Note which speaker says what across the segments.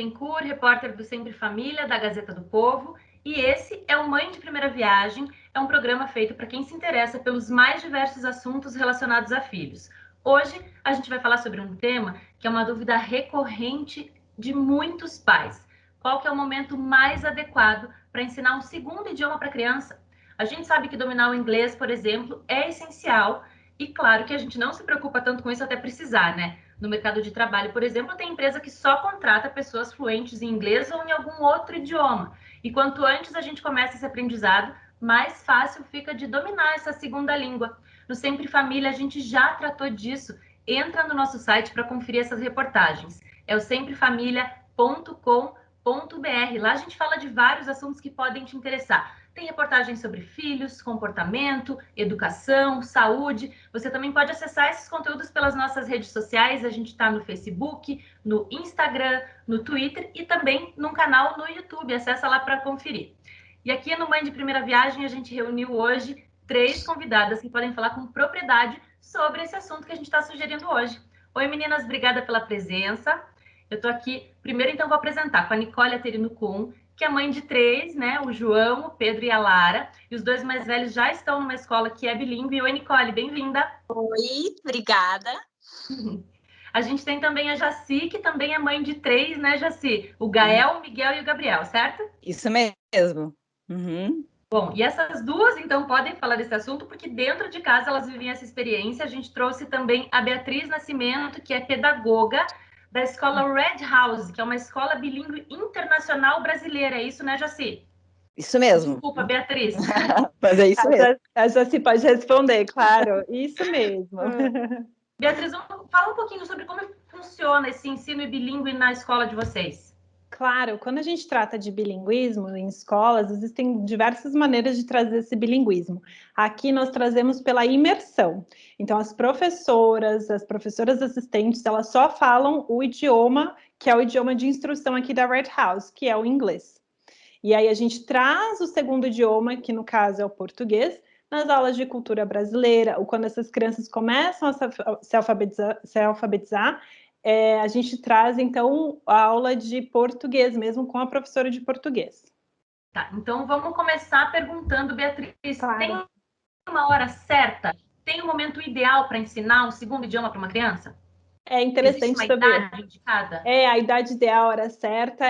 Speaker 1: Bittencourt, repórter do Sempre Família, da Gazeta do Povo, e esse é o Mãe de Primeira Viagem, é um programa feito para quem se interessa pelos mais diversos assuntos relacionados a filhos. Hoje a gente vai falar sobre um tema que é uma dúvida recorrente de muitos pais. Qual que é o momento mais adequado para ensinar um segundo idioma para a criança? A gente sabe que dominar o inglês, por exemplo, é essencial e claro que a gente não se preocupa tanto com isso até precisar, né? No mercado de trabalho, por exemplo, tem empresa que só contrata pessoas fluentes em inglês ou em algum outro idioma. E quanto antes a gente começa esse aprendizado, mais fácil fica de dominar essa segunda língua. No Sempre Família, a gente já tratou disso. Entra no nosso site para conferir essas reportagens. É o semprefamilia.com.br. Lá a gente fala de vários assuntos que podem te interessar. Tem reportagens sobre filhos, comportamento, educação, saúde. Você também pode acessar esses conteúdos pelas nossas redes sociais. A gente está no Facebook, no Instagram, no Twitter e também num canal no YouTube. Acessa lá para conferir. E aqui no Mãe de Primeira Viagem, a gente reuniu hoje 3 convidadas que podem falar com propriedade sobre esse assunto que a gente está sugerindo hoje. Oi, meninas, obrigada pela presença. Eu estou aqui, primeiro então vou apresentar com a Nicole Aterino Kuhn, que é mãe de 3, né? O João, o Pedro e a Lara. E os 2 mais velhos já estão numa escola que é bilíngue. Oi, Nicole, bem-vinda.
Speaker 2: Oi, obrigada.
Speaker 1: A gente tem também a Jaci, que também é mãe de 3, né, Jaci? O Gael, o Miguel e o Gabriel, certo?
Speaker 3: Isso mesmo. Uhum.
Speaker 1: Bom, e essas duas, então, podem falar desse assunto, porque dentro de casa elas vivem essa experiência. A gente trouxe também a Beatriz Nascimento, que é pedagoga da escola Red House, que é uma escola bilíngue internacional brasileira. É isso, né, Jaci?
Speaker 3: Isso mesmo.
Speaker 1: Desculpa, Beatriz.
Speaker 3: Mas é isso mesmo.
Speaker 4: A Jaci pode responder, claro. Isso mesmo.
Speaker 1: Beatriz, fala um pouquinho sobre como funciona esse ensino bilíngue na escola de vocês.
Speaker 4: Claro, quando a gente trata de bilinguismo em escolas, existem diversas maneiras de trazer esse bilinguismo. Aqui nós trazemos pela imersão. Então, as professoras assistentes, elas só falam o idioma, que é o idioma de instrução aqui da Red House, que é o inglês. E aí a gente traz o segundo idioma, que no caso é o português, nas aulas de cultura brasileira, ou quando essas crianças começam a se alfabetizar, a gente traz, então, a aula de português, mesmo com a professora de português.
Speaker 1: Tá, então vamos começar perguntando, Beatriz,
Speaker 4: Claro.
Speaker 1: Tem uma hora certa? Tem um momento ideal para ensinar um segundo idioma para uma criança?
Speaker 4: É interessante
Speaker 1: Existe uma
Speaker 4: saber.
Speaker 1: idade indicada?
Speaker 4: A idade ideal, a hora certa,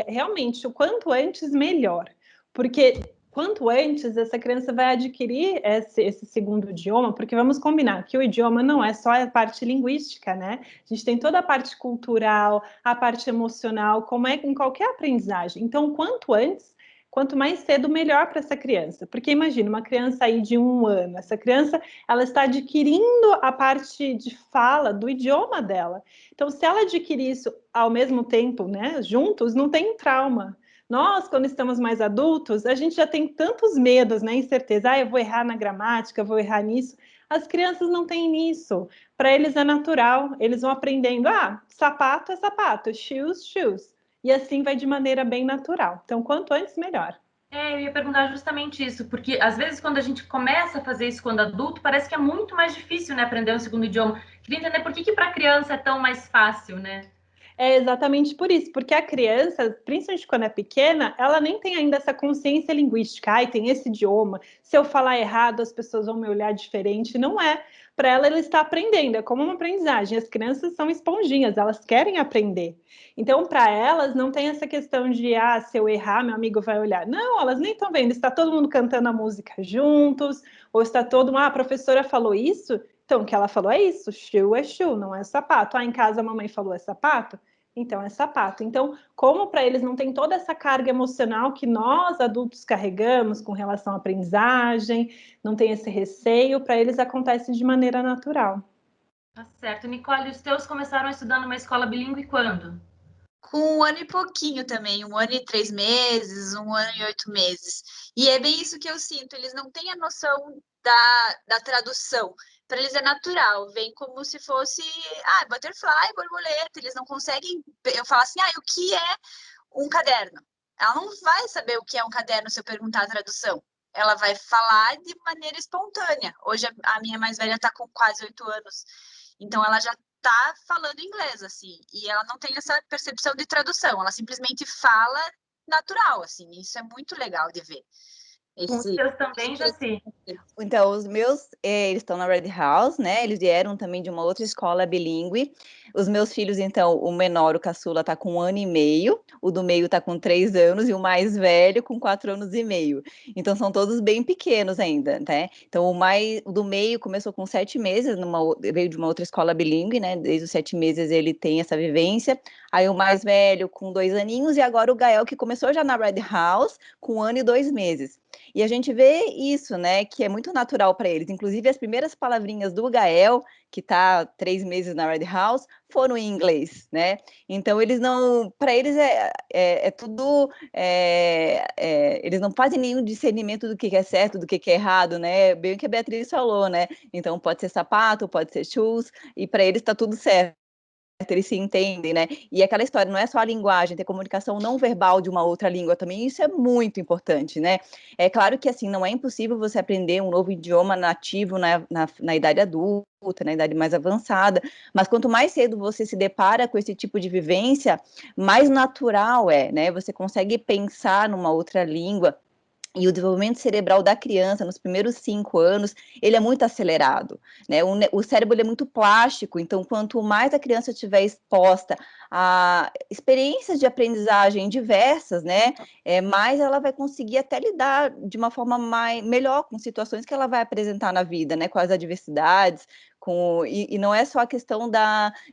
Speaker 4: realmente o quanto antes, melhor. Porque quanto antes essa criança vai adquirir esse segundo idioma, porque vamos combinar que o idioma não é só a parte linguística, né? A gente tem toda a parte cultural, a parte emocional, como é em qualquer aprendizagem. Então, quanto antes, quanto mais cedo, melhor para essa criança. Porque imagina, uma criança aí de 1 ano, essa criança, ela está adquirindo a parte de fala do idioma dela. Então, se ela adquirir isso ao mesmo tempo, né, juntos, não tem trauma. Nós, quando estamos mais adultos, a gente já tem tantos medos, né, incerteza. Eu vou errar na gramática, vou errar nisso. As crianças não têm isso. Para eles é natural. Eles vão aprendendo. Sapato é sapato, shoes, shoes. E assim vai de maneira bem natural. Então, quanto antes, melhor.
Speaker 1: Eu ia perguntar justamente isso, porque às vezes quando a gente começa a fazer isso quando adulto, parece que é muito mais difícil, né, aprender um segundo idioma. Queria entender por que para a criança é tão mais fácil, né?
Speaker 4: É exatamente por isso, porque a criança, principalmente quando é pequena, ela nem tem ainda essa consciência linguística. Tem esse idioma, se eu falar errado, as pessoas vão me olhar diferente. Não é. Para ela está aprendendo, é como uma aprendizagem. As crianças são esponjinhas, elas querem aprender. Então, para elas, não tem essa questão de, se eu errar, meu amigo vai olhar. Não, elas nem estão vendo. Está todo mundo cantando a música juntos, ou está todo mundo, a professora falou isso? Então, o que ela falou é isso, shoe é shoe, não é sapato. Em casa a mamãe falou é sapato? Então, é sapato. Então, como para eles não tem toda essa carga emocional que nós, adultos, carregamos com relação à aprendizagem, não tem esse receio, para eles acontece de maneira natural.
Speaker 1: Tá certo. Nicole, os teus começaram a estudar numa escola bilíngue quando?
Speaker 2: Com 1 ano e pouquinho também, 1 ano e 3 meses, 1 ano e 8 meses. E é bem isso que eu sinto, eles não têm a noção da tradução. Para eles é natural, vem como se fosse, butterfly, borboleta, eles não conseguem, eu falo assim, o que é um caderno? Ela não vai saber o que é um caderno se eu perguntar a tradução. Ela vai falar de maneira espontânea. Hoje a minha mais velha está com quase 8 anos, então ela já tá falando inglês, assim, e ela não tem essa percepção de tradução, ela simplesmente fala natural, assim, isso é muito legal de ver.
Speaker 1: Com os seus também, Jaci?
Speaker 3: Então, os meus, eles estão na Red House, né? Eles vieram também de uma outra escola bilíngue. Os meus filhos, então, o menor, o caçula, tá com 1 ano e meio, o do meio tá com 3 anos e o mais velho com 4 anos e meio. Então, são todos bem pequenos ainda, né? Então, o do meio começou com 7 meses, veio de uma outra escola bilíngue, né? Desde os 7 meses ele tem essa vivência. Aí o mais velho com 2 aninhos e agora o Gael, que começou já na Red House com 1 ano e 2 meses. E a gente vê isso, né, que é muito natural para eles. Inclusive, as primeiras palavrinhas do Gael, que está 3 meses na Red House, foram em inglês, né? Então, eles não, para eles é tudo, eles não fazem nenhum discernimento do que é certo, do que é errado, né? Bem o que a Beatriz falou, né? Então, pode ser sapato, pode ser shoes, e para eles está tudo certo. Eles se entendem, né? E aquela história, não é só a linguagem, ter comunicação não verbal de uma outra língua também, isso é muito importante, né? É claro que, assim, não é impossível você aprender um novo idioma nativo na idade adulta, na idade mais avançada, mas quanto mais cedo você se depara com esse tipo de vivência, mais natural é, né? Você consegue pensar numa outra língua. E o desenvolvimento cerebral da criança nos primeiros 5 anos, ele é muito acelerado, né? O cérebro ele é muito plástico, então quanto mais a criança estiver exposta a experiências de aprendizagem diversas, né? Mais ela vai conseguir até lidar de uma forma melhor com situações que ela vai apresentar na vida, né? Com as adversidades, e não é só a questão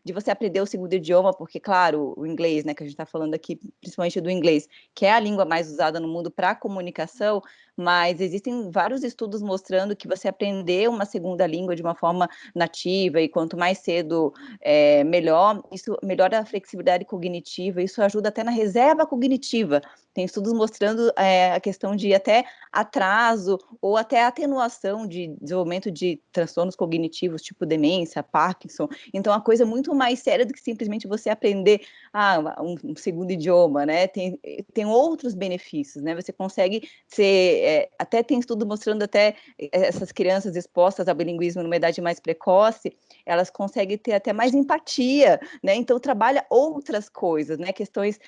Speaker 3: de você aprender o segundo idioma, porque, claro, o inglês, né, que a gente está falando aqui, principalmente do inglês, que é a língua mais usada no mundo para comunicação, mas existem vários estudos mostrando que você aprender uma segunda língua de uma forma nativa, e quanto mais cedo, melhor, isso melhora a flexibilidade cognitiva, isso ajuda até na reserva cognitiva. Tem estudos mostrando a questão de até atraso ou até atenuação de desenvolvimento de transtornos cognitivos, tipo demência, Parkinson. Então, a coisa é muito mais séria do que simplesmente você aprender um segundo idioma, né? Tem outros benefícios, né? Você consegue até tem estudo mostrando até essas crianças expostas ao bilinguismo numa idade mais precoce, elas conseguem ter até mais empatia, né? Então, trabalha outras coisas, né? Questões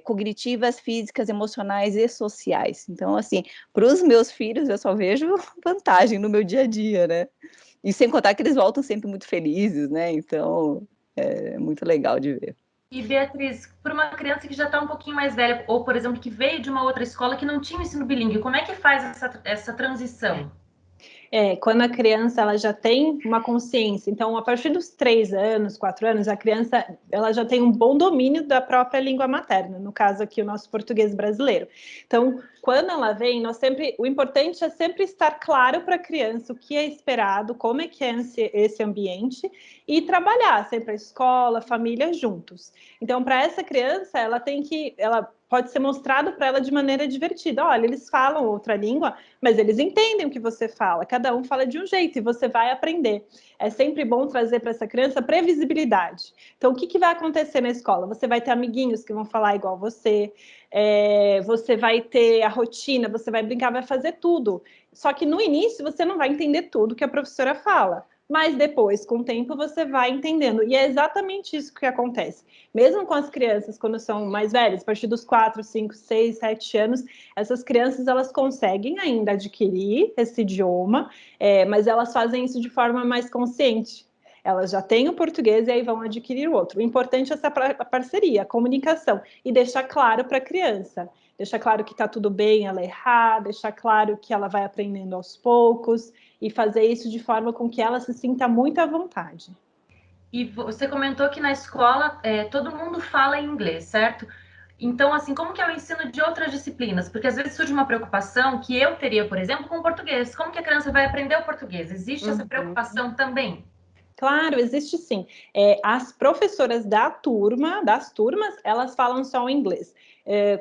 Speaker 3: cognitivas, físicas, emocionais e sociais. Então, assim, para os meus filhos, eu só vejo vantagem no meu dia a dia, né? E sem contar que eles voltam sempre muito felizes, né? Então, é muito legal de ver.
Speaker 1: E, Beatriz, para uma criança que já está um pouquinho mais velha, ou, por exemplo, que veio de uma outra escola que não tinha ensino bilíngue, como é que faz essa transição?
Speaker 4: Quando a criança ela já tem uma consciência, então a partir dos 3 anos, 4 anos, a criança ela já tem um bom domínio da própria língua materna, no caso aqui o nosso português brasileiro. Então, quando ela vem, o importante é sempre estar claro para a criança o que é esperado, como é que é esse ambiente, e trabalhar sempre a escola, a família juntos. Então, para essa criança, ela pode ser mostrado para ela de maneira divertida. Olha, eles falam outra língua, mas eles entendem o que você fala. Cada um fala de um jeito e você vai aprender. É sempre bom trazer para essa criança previsibilidade. Então, o que vai acontecer na escola? Você vai ter amiguinhos que vão falar igual você, você vai ter a rotina, você vai brincar, vai fazer tudo. Só que no início você não vai entender tudo que a professora fala. Mas depois, com o tempo, você vai entendendo. E é exatamente isso que acontece. Mesmo com as crianças, quando são mais velhas, a partir dos 4, 5, 6, 7 anos, essas crianças elas conseguem ainda adquirir esse idioma, mas elas fazem isso de forma mais consciente. Elas já têm o português e aí vão adquirir o outro. O importante é essa parceria, a comunicação, e deixar claro para a criança. Deixar claro que está tudo bem ela errar, deixar claro que ela vai aprendendo aos poucos, e fazer isso de forma com que ela se sinta muito à vontade.
Speaker 1: E você comentou que na escola todo mundo fala inglês, certo? Então, assim, como que é o ensino de outras disciplinas? Porque às vezes surge uma preocupação que eu teria, por exemplo, com o português. Como que a criança vai aprender o português? Existe essa preocupação também?
Speaker 4: Claro, existe sim. As professoras das turmas, elas falam só o inglês.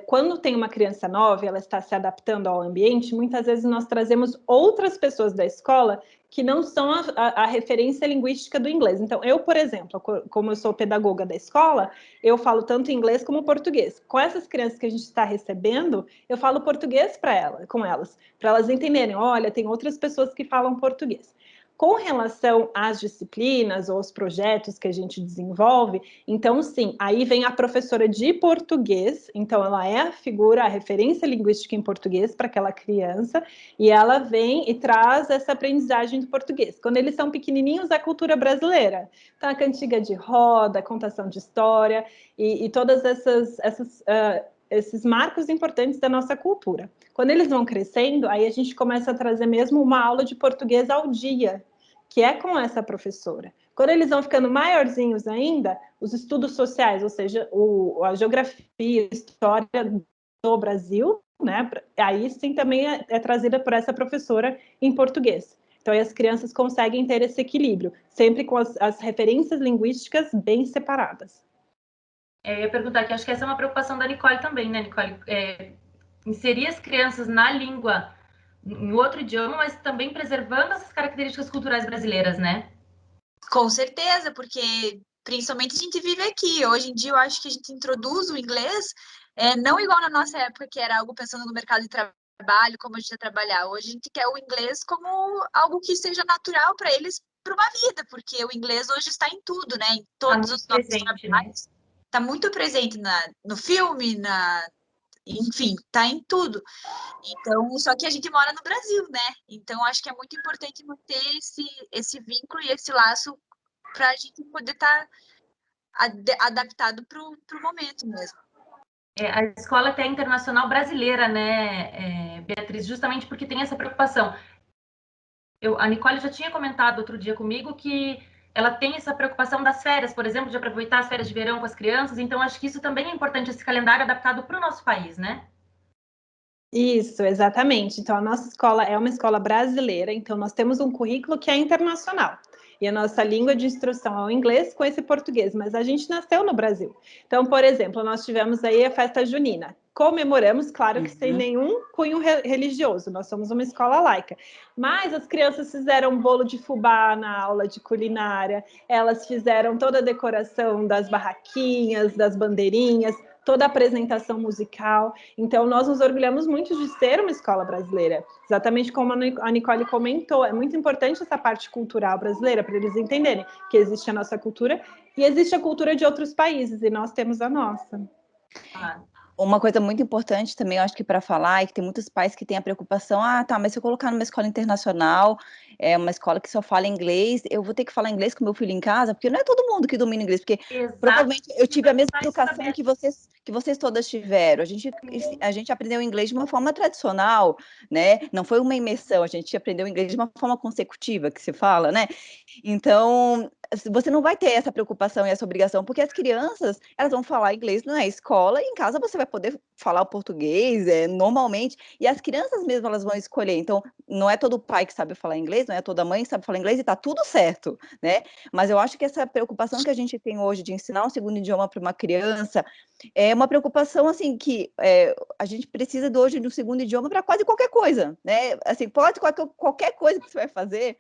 Speaker 4: Quando tem uma criança nova e ela está se adaptando ao ambiente, muitas vezes nós trazemos outras pessoas da escola que não são a referência linguística do inglês. Então, eu, por exemplo, como eu sou pedagoga da escola, eu falo tanto inglês como português. Com essas crianças que a gente está recebendo, eu falo português com elas, para elas entenderem, olha, tem outras pessoas que falam português. Com relação às disciplinas ou aos projetos que a gente desenvolve, então sim, aí vem a professora de português, então ela é a figura, a referência linguística em português para aquela criança, e ela vem e traz essa aprendizagem do português. Quando eles são pequenininhos, a cultura brasileira, então a cantiga de roda, a contação de história e todas esses marcos importantes da nossa cultura. Quando eles vão crescendo, aí a gente começa a trazer mesmo uma aula de português ao dia, que é com essa professora. Quando eles vão ficando maiorzinhos ainda, os estudos sociais, ou seja, a geografia, a história do Brasil, né? Aí sim também é trazida por essa professora em português. Então, aí as crianças conseguem ter esse equilíbrio, sempre com as referências linguísticas bem separadas.
Speaker 1: Eu ia perguntar aqui, acho que essa é uma preocupação da Nicole também, né, Nicole? Inserir as crianças na língua, em outro idioma, mas também preservando essas características culturais brasileiras, né?
Speaker 2: Com certeza, porque principalmente a gente vive aqui. Hoje em dia eu acho que a gente introduz o inglês, não igual na nossa época, que era algo pensando no mercado de trabalho, como a gente ia trabalhar. Hoje a gente quer o inglês como algo que seja natural para eles para uma vida, porque o inglês hoje está em tudo, né? Em todos os nossos
Speaker 1: presente,
Speaker 2: trabalhos. Está muito presente no filme, enfim, tá em tudo. Então, só que a gente mora no Brasil, né? Então, acho que é muito importante manter esse vínculo e esse laço para a gente poder estar adaptado para o momento mesmo.
Speaker 1: A escola até internacional brasileira, né, Beatriz, justamente porque tem essa preocupação. A Nicole já tinha comentado outro dia comigo que ela tem essa preocupação das férias, por exemplo, de aproveitar as férias de verão com as crianças, então acho que isso também é importante, esse calendário adaptado para o nosso país, né?
Speaker 4: Isso, exatamente. Então, a nossa escola é uma escola brasileira, então nós temos um currículo que é internacional. E a nossa língua de instrução é o inglês com esse português, mas a gente nasceu no Brasil. Então, por exemplo, nós tivemos aí a festa junina. Comemoramos, claro que sem nenhum cunho religioso, nós somos uma escola laica. Mas as crianças fizeram um bolo de fubá na aula de culinária, elas fizeram toda a decoração das barraquinhas, das bandeirinhas, toda a apresentação musical. Então, nós nos orgulhamos muito de ser uma escola brasileira. Exatamente como a Nicole comentou, é muito importante essa parte cultural brasileira, para eles entenderem que existe a nossa cultura e existe a cultura de outros países, e nós temos a nossa.
Speaker 3: Uma coisa muito importante também, eu acho que para falar, é que tem muitos pais que têm a preocupação, mas se eu colocar numa escola internacional, uma escola que só fala inglês, eu vou ter que falar inglês com meu filho em casa, porque não é todo mundo que domina inglês, porque provavelmente eu tive a mesma educação que vocês todas tiveram. A gente aprendeu inglês de uma forma tradicional, né? Não foi uma imersão, a gente aprendeu inglês de uma forma consecutiva, que se fala, né? Então, você não vai ter essa preocupação e essa obrigação, porque as crianças, elas vão falar inglês na escola, e em casa você vai poder falar o português normalmente, e as crianças mesmo, elas vão escolher. Então, não é todo pai que sabe falar inglês, não é toda mãe que sabe falar inglês, e tá tudo certo, né? Mas eu acho que essa preocupação que a gente tem hoje de ensinar um segundo idioma para uma criança, é uma preocupação, assim, que a gente precisa hoje de um segundo idioma para quase qualquer coisa, né? Assim, qualquer coisa que você vai fazer,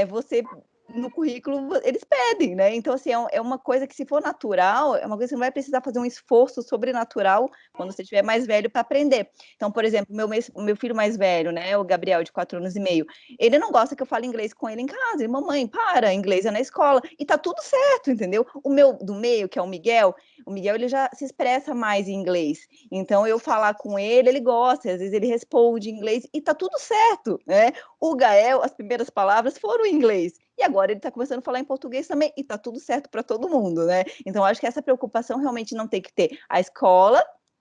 Speaker 3: você... no currículo, eles pedem, né? Então, assim, é uma coisa que, se for natural, é uma coisa que você não vai precisar fazer um esforço sobrenatural quando você estiver mais velho para aprender. Então, por exemplo, meu filho mais velho, né, o Gabriel, de 4 anos e meio, ele não gosta que eu fale inglês com ele em casa. Ele, mamãe, inglês é na escola. E tá tudo certo, entendeu? O meu do meio, que é o Miguel, ele já se expressa mais em inglês. Então, eu falar com ele gosta, às vezes ele responde em inglês, e tá tudo certo, né? O Gael, as primeiras palavras foram em inglês. E agora ele está começando a falar em português também, e está tudo certo para todo mundo, né? Então, acho que essa preocupação realmente não tem que ter.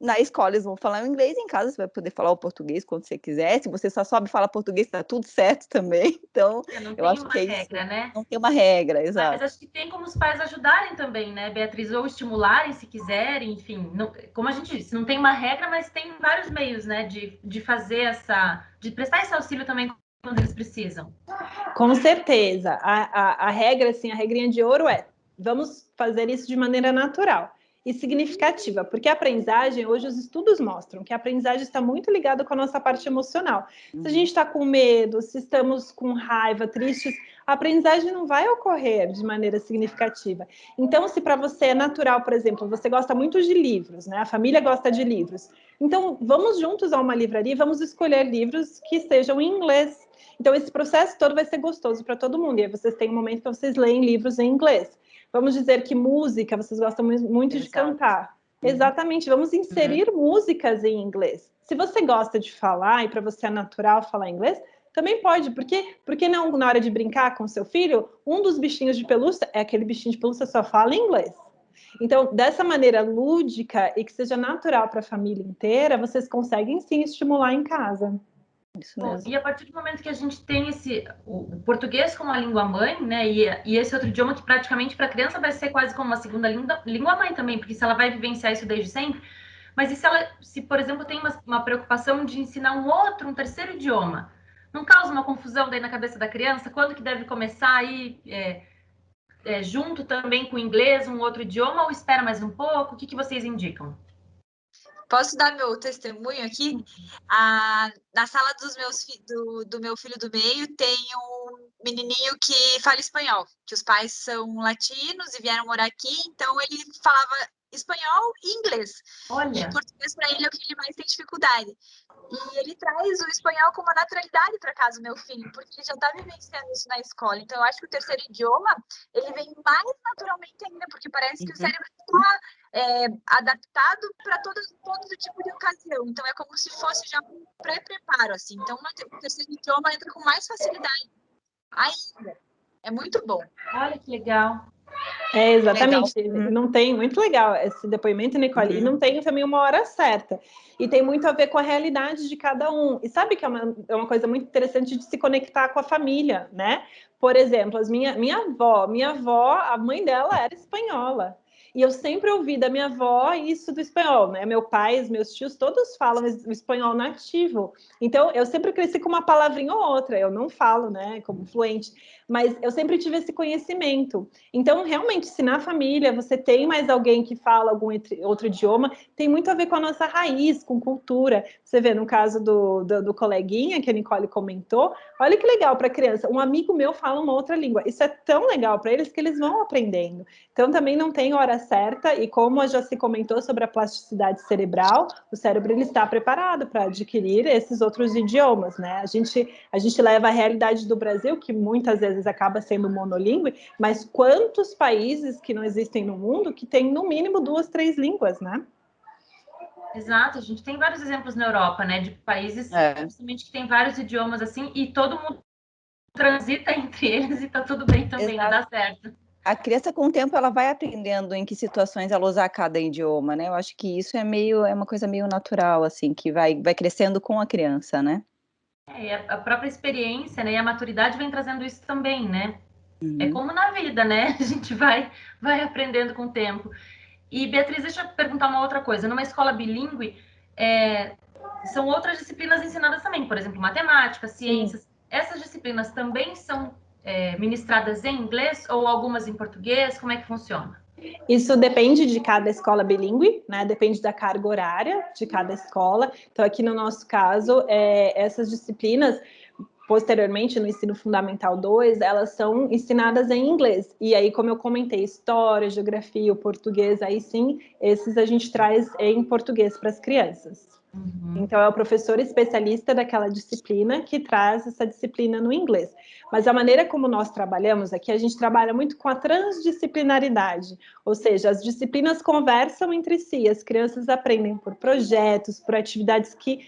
Speaker 3: Na escola eles vão falar o inglês, em casa você vai poder falar o português quando você quiser. Se você só sabe falar português, está tudo certo também. Então, eu acho que é isso.
Speaker 1: Regra, né?
Speaker 3: Não tem uma regra, exato.
Speaker 1: Mas acho que tem como os pais ajudarem também, né, Beatriz? Ou estimularem, se quiserem, enfim. Não, como a gente disse, não tem uma regra, mas tem vários meios, né, de fazer de prestar esse auxílio também quando eles precisam.
Speaker 4: Com certeza. A regra, assim, a regrinha de ouro vamos fazer isso de maneira natural e significativa, porque a aprendizagem, hoje os estudos mostram que a aprendizagem está muito ligada com a nossa parte emocional. Se a gente está com medo, se estamos com raiva, tristes, a aprendizagem não vai ocorrer de maneira significativa. Então, se para você é natural, por exemplo, você gosta muito de livros, né? A família gosta de livros. Então, vamos juntos a uma livraria e vamos escolher livros que sejam em inglês. Então, esse processo todo vai ser gostoso para todo mundo. E aí vocês têm um momento que vocês leem livros em inglês. Vamos dizer que música, vocês gostam muito de cantar. Exatamente, vamos inserir músicas em inglês. Se você gosta de falar e para você é natural falar inglês, também pode. Porque não, na hora de brincar com seu filho, um dos bichinhos de pelúcia é aquele bichinho de pelúcia só fala inglês. Então, dessa maneira lúdica e que seja natural para a família inteira, vocês conseguem sim estimular em casa.
Speaker 3: Isso mesmo.
Speaker 1: Bom, e a partir do momento que a gente tem o português como a língua mãe, né, e esse outro idioma que praticamente para a criança vai ser quase como uma segunda língua mãe também, porque se ela vai vivenciar isso desde sempre, mas e se por exemplo, tem uma preocupação de ensinar um terceiro idioma, não causa uma confusão daí na cabeça da criança? Quando que deve começar aí junto também com o inglês, um outro idioma, ou espera mais um pouco? O que vocês indicam?
Speaker 2: Posso dar meu testemunho aqui? Na sala do meu filho do meio tem um menininho que fala espanhol, que os pais são latinos e vieram morar aqui, então ele falava espanhol e inglês.
Speaker 1: Olha.
Speaker 2: E português para ele é o que ele mais tem dificuldade. E ele traz o espanhol com uma naturalidade para casa, meu filho, porque ele já está vivenciando isso na escola. Então, eu acho que o terceiro idioma, ele vem mais naturalmente ainda, porque parece que o cérebro está adaptado para todo tipo de ocasião. Então, é como se fosse já um pré-preparo, assim. Então, o terceiro idioma entra com mais facilidade ainda. É muito bom.
Speaker 1: Olha que legal.
Speaker 4: Exatamente. Legal. Não tem, muito legal esse depoimento, Nicole. E não tem também uma hora certa. E tem muito a ver com a realidade de cada um. E sabe que é uma coisa muito interessante de se conectar com a família, né? Por exemplo, minha avó, a mãe dela era espanhola. E eu sempre ouvi da minha avó isso do espanhol, né? Meu pai, os meus tios, todos falam o espanhol nativo. Então, eu sempre cresci com uma palavrinha ou outra. Eu não falo, né, como fluente, mas eu sempre tive esse conhecimento. Então, realmente, se na família você tem mais alguém que fala algum outro idioma, tem muito a ver com a nossa raiz, com cultura. Você vê no caso do coleguinha que a Nicole comentou, olha que legal para a criança. Um amigo meu fala uma outra língua. Isso é tão legal para eles que eles vão aprendendo. Então, também não tem hora certa, e como já se comentou sobre a plasticidade cerebral, o cérebro ele está preparado para adquirir esses outros idiomas, né? A gente leva a realidade do Brasil, que muitas vezes acaba sendo monolíngue, mas quantos países que não existem no mundo que tem no mínimo 2, 3 línguas, né?
Speaker 1: Exato, a gente tem vários exemplos na Europa, né, de países justamente que tem vários idiomas assim, e todo mundo transita entre eles e tá tudo bem também, não dá certo.
Speaker 3: A criança, com o tempo, ela vai aprendendo em que situações ela usar cada idioma, né? Eu acho que isso é uma coisa meio natural, assim, que vai crescendo com a criança, né?
Speaker 1: A própria experiência, né, e a maturidade vem trazendo isso também, né? É como na vida, né? A gente vai aprendendo com o tempo. E, Beatriz, deixa eu perguntar uma outra coisa. Numa escola bilíngue, são outras disciplinas ensinadas também, por exemplo, matemática, ciências. Sim. Essas disciplinas também são ministradas em inglês ou algumas em português? Como é que funciona?
Speaker 4: Isso depende de cada escola bilíngue, né? Depende da carga horária de cada escola. Então, aqui no nosso caso, essas disciplinas, posteriormente no ensino fundamental 2, elas são ensinadas em inglês. E aí, como eu comentei, história, geografia, o português, aí sim, esses a gente traz em português para as crianças. Então, é o professor especialista daquela disciplina que traz essa disciplina no inglês. Mas a maneira como nós trabalhamos aqui, a gente trabalha muito com a transdisciplinaridade, ou seja, as disciplinas conversam entre si, as crianças aprendem por projetos, por atividades que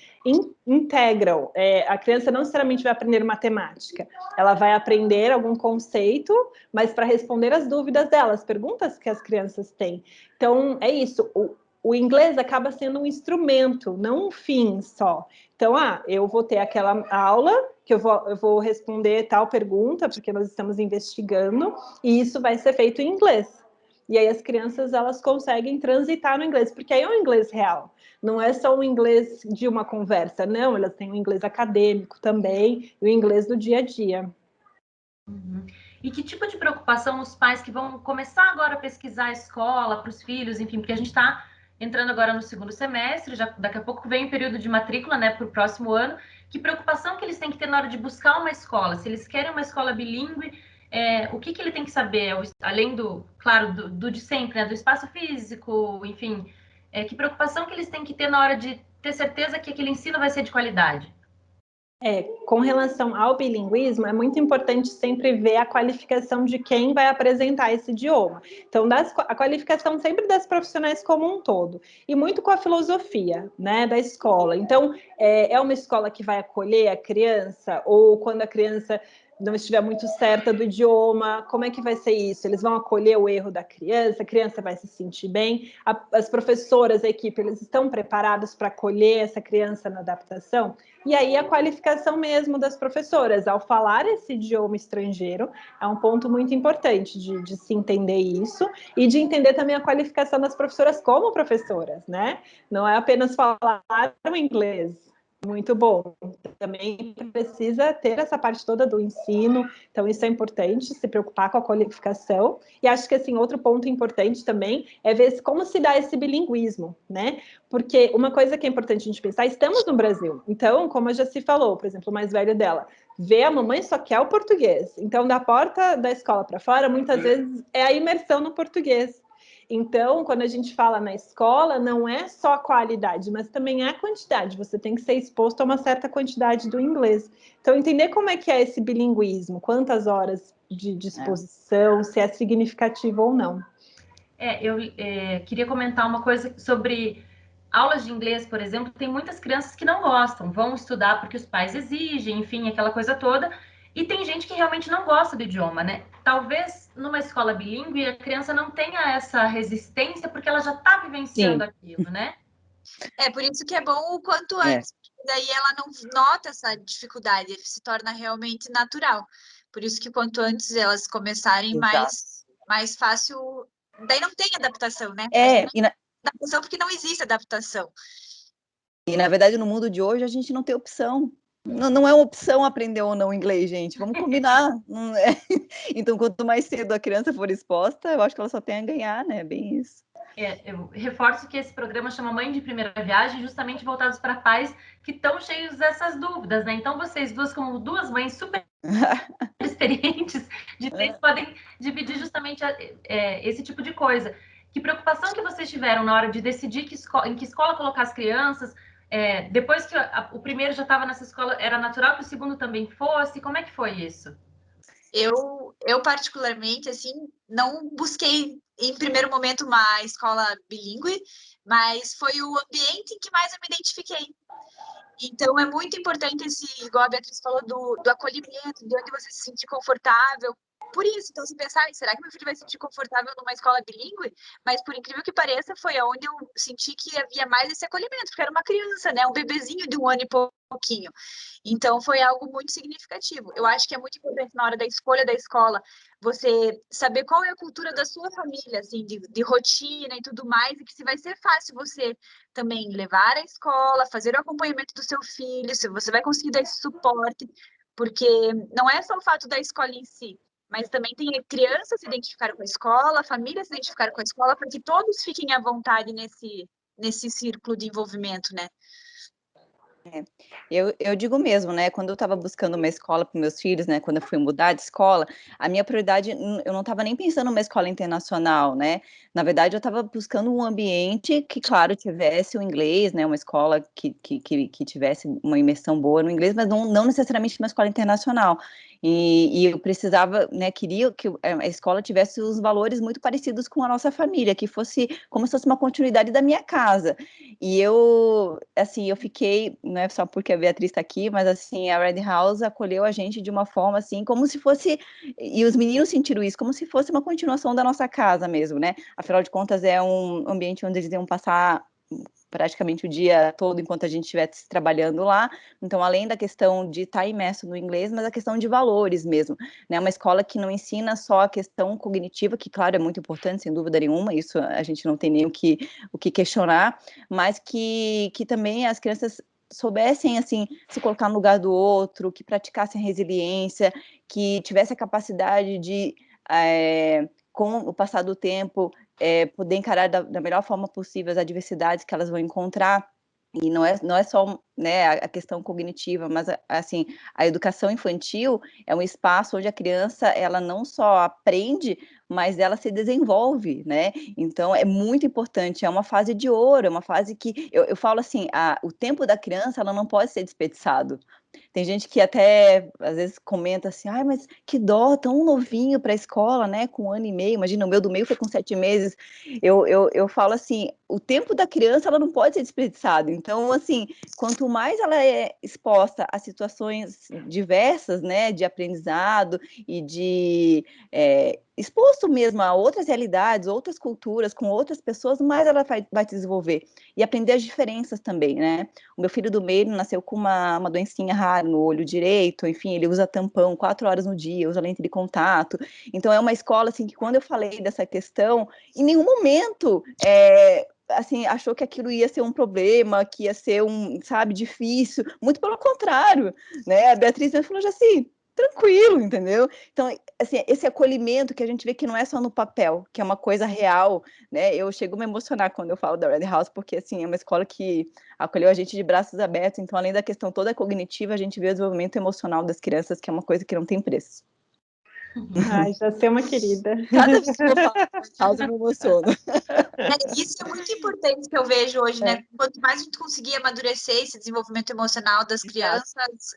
Speaker 4: integram. A criança não necessariamente vai aprender matemática, ela vai aprender algum conceito, mas para responder as dúvidas dela, as perguntas que as crianças têm. Então, é isso. O inglês acaba sendo um instrumento, não um fim só. Então, eu vou ter aquela aula que eu vou responder tal pergunta, porque nós estamos investigando, e isso vai ser feito em inglês. E aí as crianças, elas conseguem transitar no inglês, porque aí é um inglês real. Não é só um inglês de uma conversa, não. Elas têm o inglês acadêmico também, e o inglês do dia a dia.
Speaker 1: E que tipo de preocupação os pais que vão começar agora a pesquisar a escola para os filhos, enfim, porque a gente está entrando agora no segundo semestre, já daqui a pouco vem o período de matrícula, né, para o próximo ano. Que preocupação que eles têm que ter na hora de buscar uma escola? Se eles querem uma escola bilíngue, o que ele tem que saber, além do, claro, do de sempre, né? Do espaço físico, enfim, que preocupação que eles têm que ter na hora de ter certeza que aquele ensino vai ser de qualidade?
Speaker 4: Com relação ao bilinguismo, é muito importante sempre ver a qualificação de quem vai apresentar esse idioma. Então, a qualificação sempre das profissionais como um todo, e muito com a filosofia, né, da escola. Então, é uma escola que vai acolher a criança, ou quando a criança não estiver muito certa do idioma, como é que vai ser isso? Eles vão acolher o erro da criança, a criança vai se sentir bem, as professoras, a equipe, eles estão preparados para acolher essa criança na adaptação? E aí a qualificação mesmo das professoras, ao falar esse idioma estrangeiro, é um ponto muito importante de se entender isso, e de entender também a qualificação das professoras como professoras, né? Não é apenas falar o inglês. Muito bom. Também precisa ter essa parte toda do ensino, então isso é importante, se preocupar com a qualificação. E acho que, assim, outro ponto importante também é ver como se dá esse bilinguismo, né? Porque uma coisa que é importante a gente pensar, estamos no Brasil, então, como a Jaci falou, por exemplo, o mais velho dela, vê a mamãe só quer o português. Então, da porta da escola para fora, muitas vezes é a imersão no português. Então, quando a gente fala na escola, não é só a qualidade, mas também a quantidade. Você tem que ser exposto a uma certa quantidade do inglês. Então, entender como é que é esse bilinguismo, quantas horas de disposição, se é significativo ou não.
Speaker 1: Eu queria comentar uma coisa sobre aulas de inglês, por exemplo. Tem muitas crianças que não gostam, vão estudar porque os pais exigem, enfim, aquela coisa toda. E tem gente que realmente não gosta do idioma, né? Talvez numa escola bilíngue a criança não tenha essa resistência porque ela já está vivenciando aquilo, né?
Speaker 2: Por isso que é bom o quanto antes, porque daí ela não nota essa dificuldade, se torna realmente natural. Por isso que quanto antes elas começarem, mais fácil. Daí não tem adaptação, né? Adaptação porque não existe adaptação.
Speaker 3: E, na verdade, no mundo de hoje, a gente não tem opção. Não é uma opção aprender ou não inglês, gente. Vamos combinar. Não é? Então, quanto mais cedo a criança for exposta, eu acho que ela só tem a ganhar, né? Bem isso.
Speaker 1: Eu reforço que esse programa chama Mãe de Primeira Viagem, justamente voltados para pais que estão cheios dessas dúvidas, né? Então, vocês duas, como duas mães super experientes de três, podem dividir justamente esse tipo de coisa. Que preocupação que vocês tiveram na hora de decidir em que escola colocar as crianças? Depois que o primeiro já estava nessa escola, era natural que o segundo também fosse? Como é que foi isso?
Speaker 2: Eu particularmente, assim, não busquei em primeiro momento uma escola bilíngue, mas foi o ambiente em que mais eu me identifiquei. Então, é muito importante igual a Beatriz falou, do acolhimento, de onde você se sentir confortável. Por isso, então, se pensar, será que meu filho vai se sentir confortável numa escola bilíngue? Mas, por incrível que pareça, foi onde eu senti que havia mais esse acolhimento, porque era uma criança, né? Um bebezinho de 1 ano e pouquinho. Então, foi algo muito significativo. Eu acho que é muito importante na hora da escolha da escola, você saber qual é a cultura da sua família, assim, de rotina e tudo mais, e que se vai ser fácil você também levar à escola, fazer o acompanhamento do seu filho, se você vai conseguir dar esse suporte, porque não é só o fato da escola em si, mas também tem crianças se identificarem com a escola, famílias se identificarem com a escola, para que todos fiquem à vontade nesse círculo de envolvimento, né?
Speaker 3: Eu digo mesmo, né, quando eu estava buscando uma escola para meus filhos, né, quando eu fui mudar de escola, a minha prioridade, eu não estava nem pensando numa escola internacional, né, na verdade eu estava buscando um ambiente que, claro, tivesse o inglês, né, uma escola que tivesse uma imersão boa no inglês, mas não necessariamente uma escola internacional, e eu precisava, né, queria que a escola tivesse os valores muito parecidos com a nossa família, que fosse como se fosse uma continuidade da minha casa, e assim, eu fiquei, não é só porque a Beatriz está aqui, mas assim, a Red House acolheu a gente de uma forma assim, como se fosse, e os meninos sentiram isso, como se fosse uma continuação da nossa casa mesmo, né? Afinal de contas, é um ambiente onde eles iam passar praticamente o dia todo enquanto a gente estivesse trabalhando lá, então além da questão de estar imerso no inglês, mas a questão de valores mesmo, né, uma escola que não ensina só a questão cognitiva, que claro, é muito importante, sem dúvida nenhuma, isso a gente não tem nem o que questionar, mas que também as crianças soubessem, assim, se colocar no lugar do outro, que praticassem resiliência, que tivesse a capacidade de, com o passar do tempo, poder encarar da melhor forma possível as adversidades que elas vão encontrar, E não é só, né, a questão cognitiva, mas assim, a educação infantil é um espaço onde a criança, ela não só aprende, mas ela se desenvolve, né. Então é muito importante, é uma fase de ouro, é uma fase que eu falo assim, o tempo da criança, ela não pode ser desperdiçado. Tem gente que até, às vezes, comenta assim: "Ai, mas que dó, tão novinho para a escola, né, com 1 ano e meio", imagina, o meu do meio foi com 7 meses. Eu falo assim, o tempo da criança, ela não pode ser desperdiçado, então, assim, quanto mais ela é exposta a situações diversas, né, de aprendizado e de, exposto mesmo a outras realidades, outras culturas, com outras pessoas, mais ela vai se desenvolver. E aprender as diferenças também, né. O meu filho do meio nasceu com uma doencinha rara no olho direito, enfim, ele usa tampão 4 horas no dia, usa lente de contato. Então é uma escola, assim, que quando eu falei dessa questão, em nenhum momento, assim, achou que aquilo ia ser um problema, que ia ser sabe, difícil, muito pelo contrário, né, a Beatriz me falou assim: "Tranquilo", entendeu. Então, assim, esse acolhimento que a gente vê que não é só no papel, que é uma coisa real, né, eu chego a me emocionar quando eu falo da Red House, porque, assim, é uma escola que acolheu a gente de braços abertos, então além da questão toda cognitiva, a gente vê o desenvolvimento emocional das crianças, que é uma coisa que não tem preço.
Speaker 4: Ai, já sei uma querida.
Speaker 3: Cada vez que eu falo Red House, eu me emociono.
Speaker 2: Isso é muito importante que eu vejo hoje, né? Quanto mais a gente conseguir amadurecer esse desenvolvimento emocional das crianças,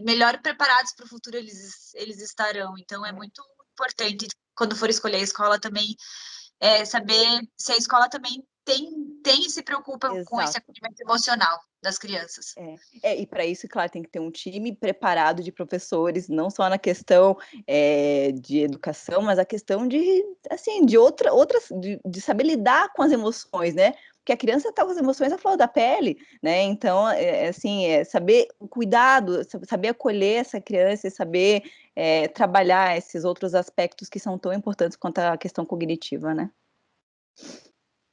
Speaker 2: melhor preparados para o futuro eles estarão. Então, é muito importante, quando for escolher a escola também, saber se a escola também tem e se preocupa com esse
Speaker 3: Exato.
Speaker 2: acolhimento emocional das crianças.
Speaker 3: E para isso, claro, tem que ter um time preparado de professores, não só na questão, de educação, mas a questão de, assim, de outras de saber lidar com as emoções, né, porque a criança está com as emoções à flor da pele, né, então, assim, saber o cuidado, saber acolher essa criança e saber, trabalhar esses outros aspectos que são tão importantes quanto a questão cognitiva, né.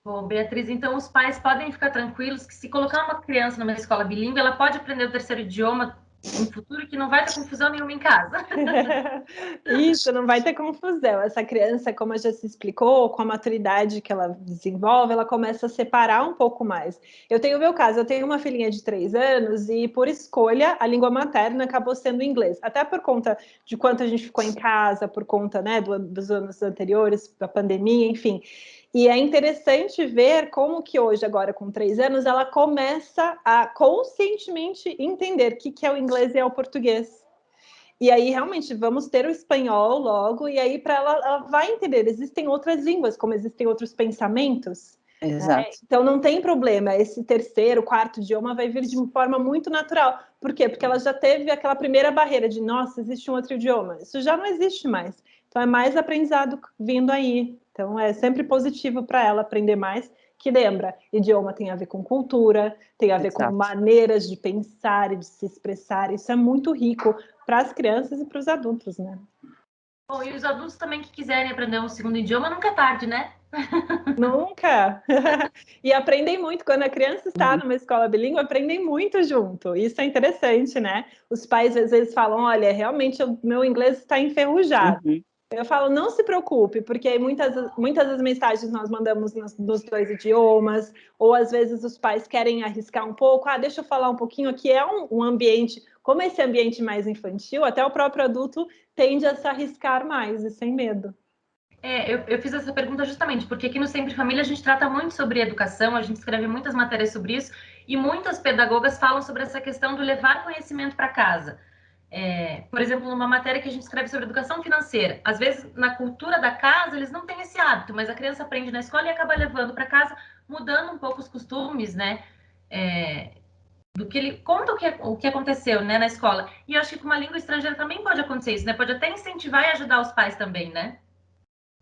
Speaker 1: Bom, Beatriz, então os pais podem ficar tranquilos que se colocar uma criança numa escola bilíngue, ela pode aprender o terceiro idioma no futuro, que não vai ter confusão nenhuma em casa.
Speaker 4: Isso, não vai ter confusão. Essa criança, como já se explicou, com a maturidade que ela desenvolve, ela começa a separar um pouco mais. Eu tenho o meu caso, eu tenho uma filhinha de 3 anos e, por escolha, a língua materna acabou sendo inglês. Até por conta de quanto a gente ficou em casa, por conta, né, dos anos anteriores, da pandemia, enfim. E é interessante ver como que hoje, agora com 3 anos, ela começa a conscientemente entender o que é o inglês e é o português. E aí, realmente, vamos ter o espanhol logo, e aí para ela vai entender, existem outras línguas, como existem outros pensamentos.
Speaker 3: Exato.
Speaker 4: Então não tem problema, esse terceiro, quarto idioma vai vir de uma forma muito natural. Por quê? Porque ela já teve aquela primeira barreira de, nossa, existe um outro idioma. Isso já não existe mais. Então é mais aprendizado vindo aí. Então é sempre positivo para ela aprender mais, que lembra, idioma tem a ver com cultura, tem a ver com maneiras de pensar e de se expressar. Isso é muito rico para as crianças e para os adultos, né?
Speaker 1: Bom, e os adultos também que quiserem aprender um segundo idioma, nunca é tarde, né?
Speaker 4: Nunca! E aprendem muito. Quando a criança está numa escola bilíngue, aprendem muito junto. Isso é interessante, né? Os pais às vezes falam, olha, realmente o meu inglês está enferrujado. Eu falo, não se preocupe, porque muitas das mensagens nós mandamos nos 2 idiomas, ou às vezes os pais querem arriscar um pouco, deixa eu falar um pouquinho, aqui é um ambiente, como esse ambiente mais infantil, até o próprio adulto tende a se arriscar mais e sem medo.
Speaker 1: Eu fiz essa pergunta justamente porque aqui no Sempre Família a gente trata muito sobre educação, a gente escreve muitas matérias sobre isso, e muitas pedagogas falam sobre essa questão do levar conhecimento para casa. Por exemplo, numa matéria que a gente escreve sobre educação financeira, às vezes na cultura da casa eles não têm esse hábito, mas a criança aprende na escola e acaba levando para casa, mudando um pouco os costumes, né? Do que ele conta o que aconteceu, né, na escola. E eu acho que com uma língua estrangeira também pode acontecer isso, né? Pode até incentivar e ajudar os pais também, né?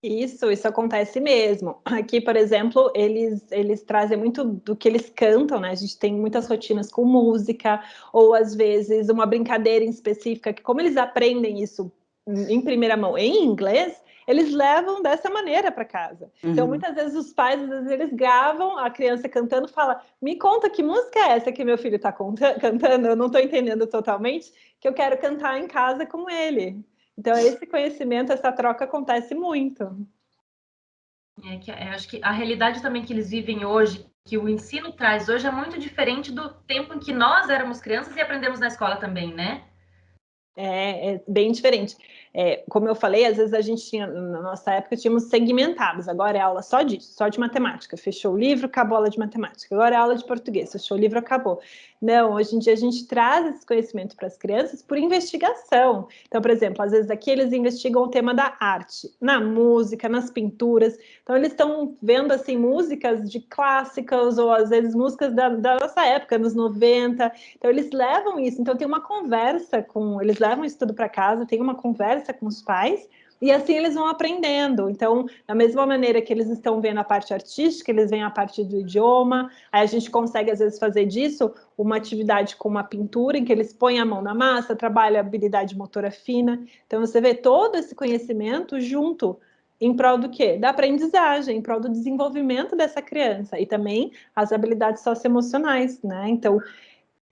Speaker 4: Isso acontece mesmo. Aqui, por exemplo, eles trazem muito do que eles cantam, né? A gente tem muitas rotinas com música, ou às vezes uma brincadeira em específica, que como eles aprendem isso em primeira mão em inglês, eles levam dessa maneira para casa. Então, muitas vezes os pais, às vezes, eles gravam a criança cantando, fala, me conta que música é essa que meu filho está cantando, eu não estou entendendo totalmente, que eu quero cantar em casa com ele. Então, esse conhecimento, essa troca acontece muito.
Speaker 1: Acho que a realidade também que eles vivem hoje, que o ensino traz hoje é muito diferente do tempo em que nós éramos crianças e aprendemos na escola também, né?
Speaker 4: É bem diferente. Como eu falei, às vezes a gente tinha, na nossa época, tínhamos segmentados. Agora é aula só disso, só de matemática. Fechou o livro, acabou a aula de matemática. Agora é aula de português, fechou o livro, acabou. Não, hoje em dia a gente traz esse conhecimento para as crianças por investigação. Então, por exemplo, às vezes aqui eles investigam o tema da arte, na música, nas pinturas. Então, eles estão vendo, assim, músicas de clássicas ou, às vezes, músicas da nossa época, nos 90. Então, eles levam isso. Então, tem uma conversa eles levam isso tudo para casa, tem uma conversa com os pais, e assim eles vão aprendendo. Então, da mesma maneira que eles estão vendo a parte artística, eles veem a parte do idioma, aí a gente consegue, às vezes, fazer disso uma atividade com uma pintura, em que eles põem a mão na massa, trabalham a habilidade motora fina. Então, você vê todo esse conhecimento junto, em prol do quê? Da aprendizagem, em prol do desenvolvimento dessa criança, e também as habilidades socioemocionais, né? Então,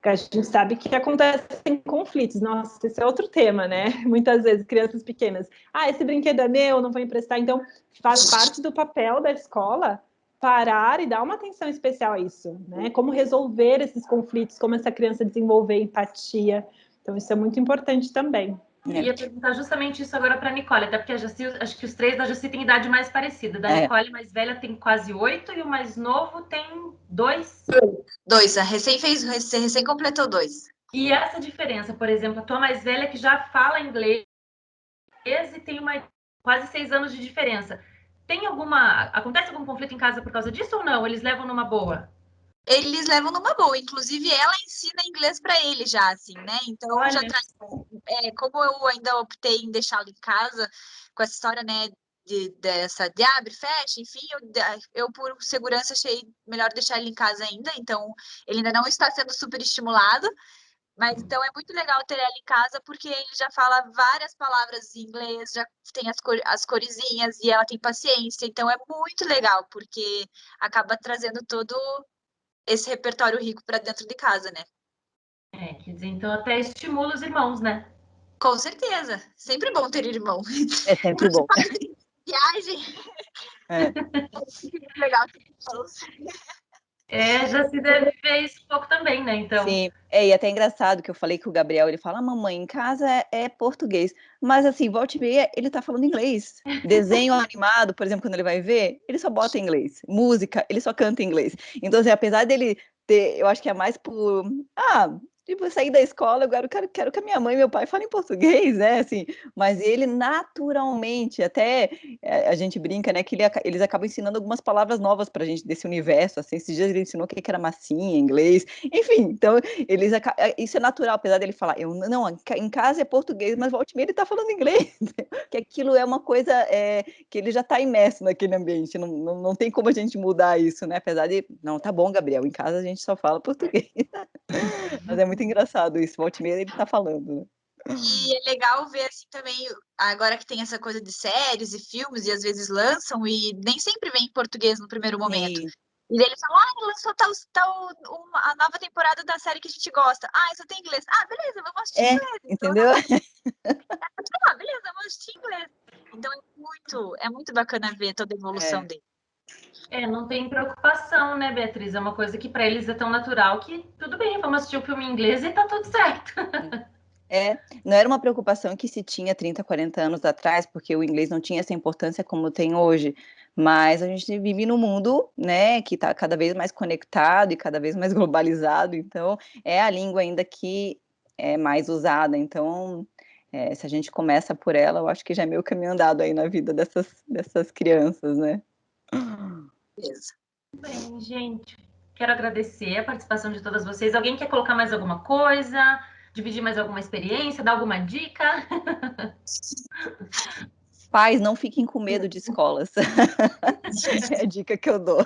Speaker 4: a gente sabe que acontecem conflitos. Nossa, esse é outro tema, né? Muitas vezes, crianças pequenas. Esse brinquedo é meu, não vou emprestar. Então, faz parte do papel da escola parar e dar uma atenção especial a isso, né? Como resolver esses conflitos, como essa criança desenvolver empatia. Então, isso é muito importante também.
Speaker 1: Eu ia perguntar justamente isso agora para a Nicole, até porque a Jaci, acho que os três da Jaci têm idade mais parecida. Da Nicole, a mais velha, tem quase 8 e o mais novo tem 2.
Speaker 2: 2, recém completou 2.
Speaker 1: E essa diferença, por exemplo, a tua mais velha que já fala inglês e tem quase 6 anos de diferença. Acontece algum conflito em casa por causa disso ou não? Eles levam numa boa?
Speaker 2: Eles levam numa boa, inclusive ela ensina inglês para ele já, assim, né? Então, já traz, como eu ainda optei em deixá-lo em casa, com essa história, né, de abre, fecha, enfim, eu por segurança achei melhor deixar ele em casa ainda, então ele ainda não está sendo super estimulado, mas então é muito legal ter ele em casa, porque ele já fala várias palavras em inglês, já tem as coresinhas, e ela tem paciência, então é muito legal, porque acaba trazendo todo esse repertório rico para dentro de casa, né?
Speaker 1: Quer dizer, então até estimula os irmãos, né?
Speaker 2: Com certeza. Sempre bom ter irmão.
Speaker 3: É sempre bom.
Speaker 2: Viagem.
Speaker 3: É
Speaker 2: legal ter irmãos.
Speaker 1: Já se deve ver isso um pouco também, né? Então.
Speaker 3: Sim, e até engraçado que eu falei que o Gabriel, ele fala, mamãe, em casa é português, mas assim, volte e meia, ele tá falando inglês. Desenho animado, por exemplo, quando ele vai ver, ele só bota em inglês. Música, ele só canta em inglês. Então, assim, apesar dele ter, eu acho que é mais por, tipo, sair da escola, agora eu quero que a minha mãe e meu pai falem português, né, assim, mas ele naturalmente, até a gente brinca, né, que eles acabam ensinando algumas palavras novas pra gente desse universo, assim, esses dias ele ensinou o que era massinha em inglês, enfim, então, isso é natural, apesar dele falar, não, em casa é português, mas volte e meia ele tá falando inglês, que aquilo é uma coisa que ele já tá imerso naquele ambiente, não tem como a gente mudar isso, né, apesar de, não, tá bom, Gabriel, em casa a gente só fala português, mas é muito engraçado isso, volte e meia ele tá falando, né.
Speaker 2: E é legal ver assim também, agora que tem essa coisa de séries e filmes, e às vezes lançam, e nem sempre vem em português no primeiro momento.
Speaker 3: Sim.
Speaker 2: E daí eles falam, lançou a nova temporada da série que a gente gosta. Só tem inglês. Beleza, vamos assistir inglês.
Speaker 3: Entendeu?
Speaker 2: Então, beleza, vamos assistir inglês. Então é muito bacana ver toda a evolução dele.
Speaker 1: Não tem preocupação, né, Beatriz? É uma coisa que para eles é tão natural que tudo bem, vamos assistir um filme em inglês e tá tudo certo.
Speaker 3: Não era uma preocupação que se tinha 30, 40 anos atrás, porque o inglês não tinha essa importância como tem hoje, mas a gente vive num mundo, né, que está cada vez mais conectado e cada vez mais globalizado, então é a língua ainda que é mais usada, então se a gente começa por ela, eu acho que já é meio caminho andado aí na vida dessas crianças, né?
Speaker 2: Beleza.
Speaker 1: Bem, gente, quero agradecer a participação de todas vocês. Alguém quer colocar mais alguma coisa? Dividir mais alguma experiência? Dar alguma dica?
Speaker 3: Pais, não fiquem com medo de escolas. É a dica que eu dou.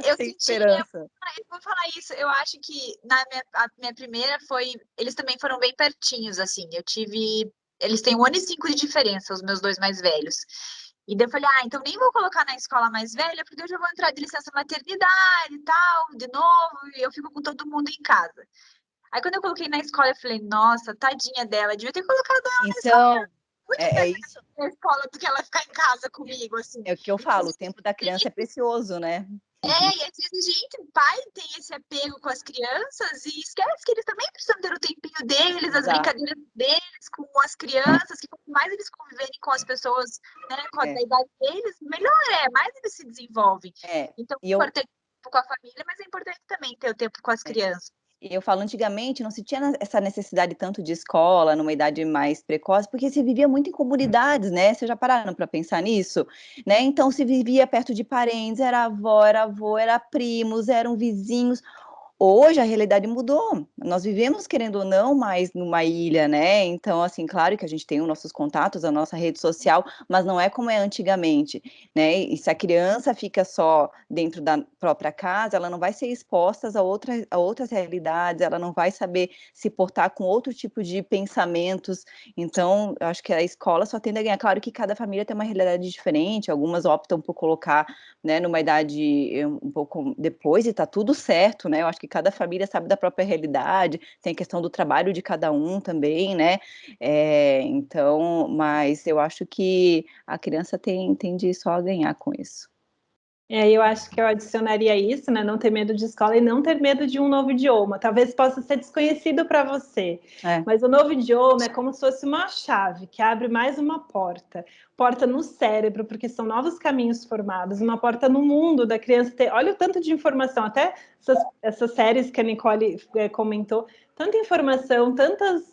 Speaker 2: Eu
Speaker 3: Tem esperança.
Speaker 2: Eu vou falar isso. Eu acho que a minha primeira foi. Eles também foram bem pertinhos, assim. Eles têm 1 ano e 5 de diferença, os meus 2 mais velhos. E daí eu falei, então nem vou colocar na escola mais velha, porque eu já vou entrar de licença maternidade e tal, de novo, e eu fico com todo mundo em casa. Aí quando eu coloquei na escola, eu falei, nossa, tadinha dela, devia ter colocado ela na escola. Muito
Speaker 3: isso.
Speaker 2: Na escola do que ela ficar em casa comigo, assim.
Speaker 3: É o que eu falo, o tempo da criança é precioso, né?
Speaker 2: E às vezes a gente, pai, tem esse apego com as crianças e esquece que eles também precisam ter o tempinho deles, as brincadeiras deles com as crianças, que quanto mais eles conviverem com as pessoas, né, com a idade deles, melhor mais eles se desenvolvem. Então, é importante ter tempo com a família, mas é importante também ter o tempo com as crianças.
Speaker 3: E eu falo, antigamente não se tinha essa necessidade tanto de escola, numa idade mais precoce, porque se vivia muito em comunidades, né? Vocês já pararam para pensar nisso? Né? Então se vivia perto de parentes, era avó, era avô, era primos, eram vizinhos. Hoje a realidade mudou, nós vivemos, querendo ou não, mais numa ilha, né? Então, assim, claro que a gente tem os nossos contatos, a nossa rede social, mas não é como é antigamente, né? E se a criança fica só dentro da própria casa, ela não vai ser exposta a outras realidades, ela não vai saber se portar com outro tipo de pensamentos. Então, eu acho que a escola só tende a ganhar. Claro que cada família tem uma realidade diferente, algumas optam por colocar, né, numa idade um pouco depois e tá tudo certo, né? Eu acho que cada família sabe da própria realidade, tem a questão do trabalho de cada um também, né? Então, mas eu acho que a criança tende só a ganhar com isso.
Speaker 4: Eu acho que eu adicionaria isso, né? Não ter medo de escola e não ter medo de um novo idioma. Talvez possa ser desconhecido para você, mas o novo idioma é como se fosse uma chave que abre mais uma porta. Porta no cérebro, porque são novos caminhos formados, uma porta no mundo da criança ter. Olha o tanto de informação, até essas séries que a Nicole comentou, tanta informação, tantas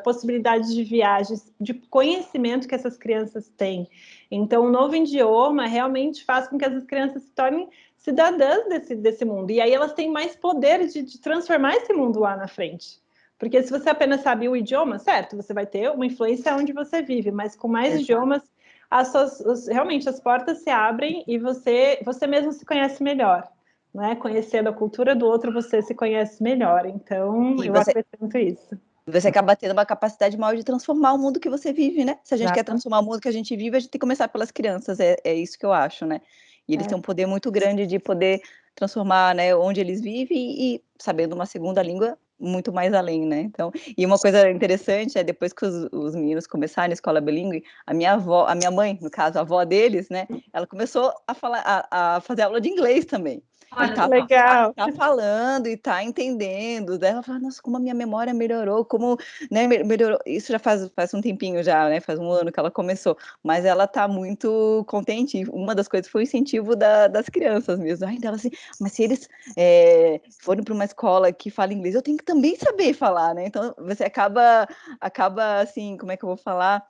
Speaker 4: possibilidades de viagens, de conhecimento que essas crianças têm. Então, o novo idioma realmente faz com que essas crianças se tornem cidadãs desse mundo. E aí elas têm mais poder de transformar esse mundo lá na frente. Porque se você apenas sabe o idioma, certo, você vai ter uma influência onde você vive, mas com mais idiomas, realmente as portas se abrem e você mesmo se conhece melhor. Né? Conhecendo a cultura do outro, você se conhece melhor. Então, eu acrescento isso.
Speaker 3: Você acaba tendo uma capacidade maior de transformar o mundo que você vive, né? Se a gente quer transformar o mundo que a gente vive, a gente tem que começar pelas crianças, é isso que eu acho, né? E eles têm um poder muito grande de poder transformar, né, onde eles vivem e sabendo uma segunda língua, muito mais além, né? Então, e uma coisa interessante é depois que os meninos começaram na escola bilíngue, a minha mãe, no caso, a avó deles, né, ela começou a fazer aula de inglês também.
Speaker 4: Olha, legal.
Speaker 3: Tá falando e tá entendendo. Daí ela fala, nossa, como a minha memória melhorou, como, né, melhorou. Isso já faz um tempinho já, né? Faz um ano que ela começou. Mas ela tá muito contente. Uma das coisas foi o incentivo das crianças mesmo. Ai, ela assim, mas se eles forem para uma escola que fala inglês, eu tenho que também saber falar, né? Então você acaba assim, como é que eu vou falar?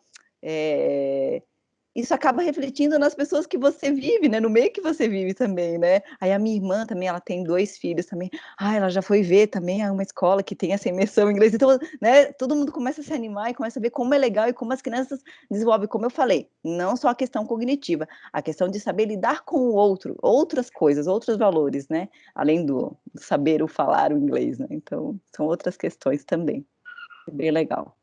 Speaker 3: Isso acaba refletindo nas pessoas que você vive, né? No meio que você vive também, né? Aí a minha irmã também, ela tem 2 filhos também. Ela já foi ver também uma escola que tem essa imersão em inglês. Então, né? Todo mundo começa a se animar e começa a ver como é legal e como as crianças desenvolvem, como eu falei, não só a questão cognitiva, a questão de saber lidar com o outro, outras coisas, outros valores, né? Além do saber o falar o inglês, né? Então, são outras questões também. É bem legal.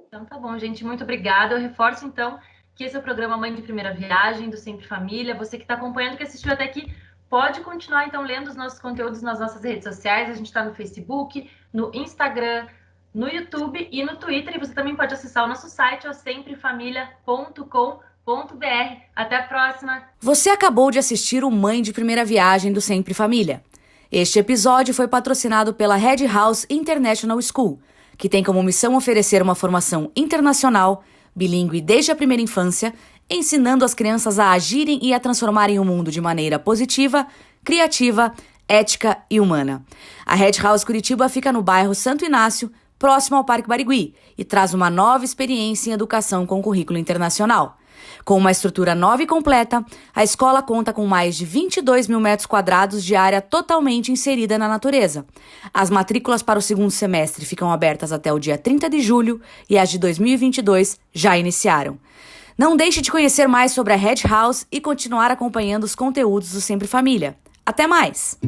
Speaker 1: Então, tá bom, gente. Muito obrigada. Eu reforço, então, que esse é o programa Mãe de Primeira Viagem, do Sempre Família. Você que está acompanhando, que assistiu até aqui, pode continuar, então, lendo os nossos conteúdos nas nossas redes sociais. A gente está no Facebook, no Instagram, no YouTube e no Twitter. E você também pode acessar o nosso site, semprefamilia.com.br. Até a próxima!
Speaker 5: Você acabou de assistir o Mãe de Primeira Viagem do Sempre Família. Este episódio foi patrocinado pela Red House International School, que tem como missão oferecer uma formação internacional, bilíngue desde a primeira infância, ensinando as crianças a agirem e a transformarem o mundo de maneira positiva, criativa, ética e humana. A Red House Curitiba fica no bairro Santo Inácio, próximo ao Parque Barigui, e traz uma nova experiência em educação com currículo internacional. Com uma estrutura nova e completa, a escola conta com mais de 22 mil metros quadrados de área totalmente inserida na natureza. As matrículas para o segundo semestre ficam abertas até o dia 30 de julho e as de 2022 já iniciaram. Não deixe de conhecer mais sobre a Red House e continuar acompanhando os conteúdos do Sempre Família. Até mais!